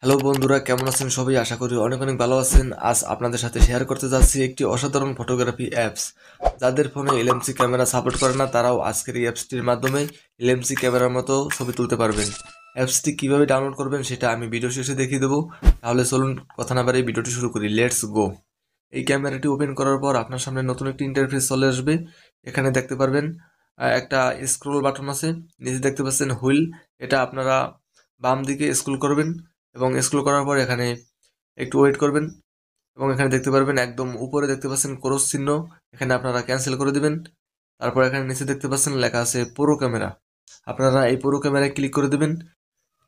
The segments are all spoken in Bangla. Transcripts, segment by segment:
হ্যালো বন্ধুরা, কেমন আছেন সবাই? আশা করি অনেক অনেক ভালো আছেন। আজ আপনাদের সাথে শেয়ার করতে যাচ্ছি একটি অসাধারণ ফটোগ্রাফি অ্যাপস। যাদের ফোনে এলএমসি ক্যামেরা সাপোর্ট করে না, তারাও আজকের এই অ্যাপসটির মাধ্যমে এলএমসি ক্যামেরার মতো ছবি তুলতে পারবেন। অ্যাপসটি কিভাবে ডাউনলোড করবেন সেটা আমি ভিডিও শেষে দেখিয়ে দেবো। তাহলে চলুন কথা না বাড়িয়ে ভিডিওটি শুরু করি। Let's go. এই ক্যামেরাটি ওপেন করার পর আপনার সামনে নতুন একটি ইন্টারফেস চলে আসবে। এখানে দেখতে পারবেন একটা স্ক্রোল বাটন আছে, নিচে দেখতে পাচ্ছেন হুইল। এটা আপনারা বাম দিকে স্ক্রল করবেন এবং স্ক্রল করার পর এখানে একটু ওয়েট করবেন এবং এখানে দেখতে পারবেন একদম উপরে দেখতে পাচ্ছেন ক্রস চিহ্ন। এখানে আপনারা ক্যান্সেল করে দিবেন। তারপর এখানে নিচে দেখতে পাচ্ছেন লেখা আছে পুরো ক্যামেরা। আপনারা এই পুরো ক্যামেরায় ক্লিক করে দেবেন।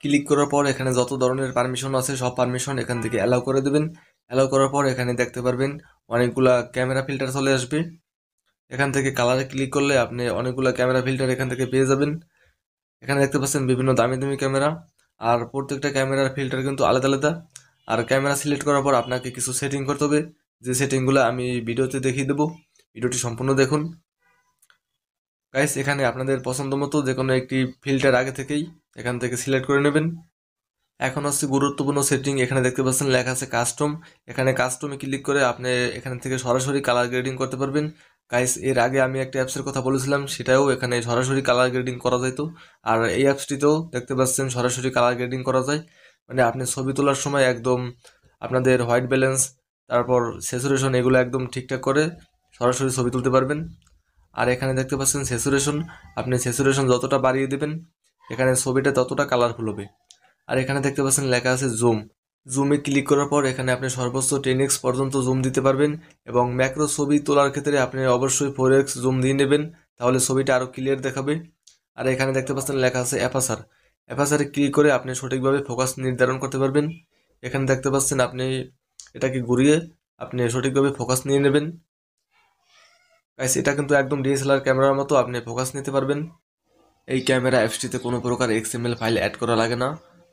ক্লিক করার পর এখানে যত ধরনের পারমিশন আছে সব পারমিশন এখান থেকে অ্যালাউ করে দেবেন। অ্যালাউ করার পর এখানে দেখতে পারবেন অনেকগুলা ক্যামেরা ফিল্টার চলে আসবে। এখান থেকে কালারে ক্লিক করলে আপনি অনেকগুলা ক্যামেরা ফিল্টার এখান থেকে পেয়ে যাবেন। এখানে দেখতে পাচ্ছেন বিভিন্ন দামি দামি ক্যামেরা, আর প্রত্যেকটা ক্যামেরার ফিল্টার কিন্তু আলাদা আলাদা। আর ক্যামেরা সিলেক্ট করার পর আপনাকে কিছু সেটিং করতে হবে, যে সেটিংগুলো আমি ভিডিওতে দেখিয়ে দেবো। ভিডিওটি সম্পূর্ণ দেখুন। গাইস, এখানে আপনাদের পছন্দ মতো যে কোনো একটি ফিল্টার আগে থেকেই এখান থেকে সিলেক্ট করে নেবেন। এখন হচ্ছে গুরুত্বপূর্ণ সেটিং। এখানে দেখতে পাচ্ছেন লেখা আছে কাস্টম। এখানে কাস্টমে ক্লিক করে আপনি এখান থেকে সরাসরি কালার গ্রেডিং করতে পারবেন। গাইস, এর আগে আমি একটা অ্যাপসের কথা বলেছিলাম, সেটাও এখানে সরাসরি কালার গ্রেডিং করা যেত। আর এই অ্যাপসটিতেও দেখতে পাচ্ছেন সরাসরি কালার গ্রেডিং করা যায়। মানে আপনি ছবি তোলার সময় একদম আপনাদের হোয়াইট ব্যালেন্স, তারপর স্যাচুরেশন, এগুলো একদম ঠিকঠাক করে সরাসরি ছবি তুলতে পারবেন। আর এখানে দেখতে পাচ্ছেন স্যাচুরেশন। আপনি স্যাচুরেশন যতটা বাড়িয়ে দেবেন এখানে ছবিটা ততটা কালারফুল হবে। আর এখানে দেখতে পাচ্ছেন লেখা আছে জুম। জুমে ক্লিক করার পর এখানে আপনি সর্বোচ্চ 10x পর্যন্ত জুম দিতে পারবেন। এবং ম্যাক্রো ছবি তোলার ক্ষেত্রে আপনি অবশ্যই 4x জুম দিয়ে নেবেন, তাহলে ছবিটা আরও ক্লিয়ার দেখাবে। আর এখানে দেখতে পাচ্ছেন লেখা আছে অ্যাপাসার। অ্যাপাসারে ক্লিক করে আপনি সঠিকভাবে ফোকাস নির্ধারণ করতে পারবেন। এখানে দেখতে পাচ্ছেন আপনি এটাকে ঘুরিয়ে আপনি সঠিকভাবে ফোকাস নিয়ে নেবেন। গাইস, এটা কিন্তু একদম ডিএসএলআর ক্যামেরার মতো আপনি ফোকাস নিতে পারবেন। এই ক্যামেরা অ্যাপসটিতে কোনো প্রকার এক্সএমএল ফাইল অ্যাড করা লাগে না।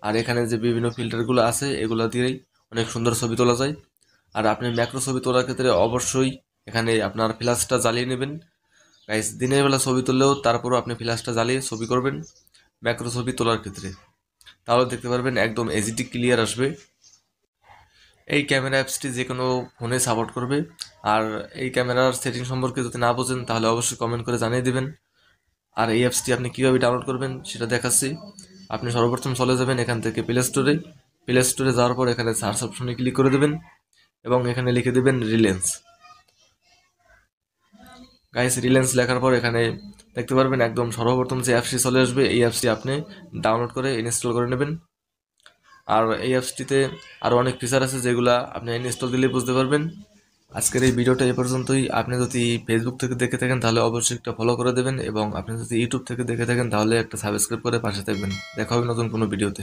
আর এখানে যে বিভিন্ন ফিল্টারগুলো আছে এগুলো দিয়েই অনেক সুন্দর ছবি তোলা যায়। আর আপনি ম্যাক্রো ছবি তোলার ক্ষেত্রে অবশ্যই এখানে আপনার ফ্ল্যাশটা জ্বালিয়ে নেবেন। গাইস, দিনের বেলা ছবি তুললেও তারপরও আপনি ফ্ল্যাশটা জ্বালিয়ে ছবি করবেন ম্যাক্রো ছবি তোলার ক্ষেত্রে, তাহলে দেখতে পারবেন একদম এইচডি ক্লিয়ার আসবে। এই ক্যামেরা অ্যাপসটি যে কোনো ফোনে সাপোর্ট করবে। আর এই ক্যামেরার সেটিং সম্পর্কে যদি না বোঝেন তাহলে অবশ্যই কমেন্ট করে জানিয়ে দেবেন। আর এই অ্যাপসটি আপনি কীভাবে ডাউনলোড করবেন সেটা দেখাচ্ছি। আপনি সর্বপ্রথম চলে যাবেন এখান থেকে প্লে স্টোরে। প্লে স্টোরে যাওয়ার পর এখানে সার্চ অপশনে ক্লিক করে দেবেন এবং এখানে লিখে দেবেন রিলেন্স। গাইস, রিলেন্স লেখার পর এখানে দেখতে পারবেন একদম সর্বপ্রথম যে অ্যাপসটি চলে আসবে, এই অ্যাপসটি আপনি ডাউনলোড করে ইনস্টল করে নেবেন। আর এই অ্যাপসটিতে আরও অনেক ফিচার আছে যেগুলো আপনি ইনস্টল দিলেই বুঝতে পারবেন। আজকের এই ভিডিওটা এ পর্যন্তই। আপনি যদি ফেসবুক থেকে দেখে থাকেন তাহলে অবশ্যই একটা ফলো করে দেবেন, এবং আপনি যদি ইউটিউব থেকে দেখে থাকেন তাহলে একটা সাবস্ক্রাইব করে পাশে থাকবেন। দেখা হবে নতুন কোনো ভিডিওতে।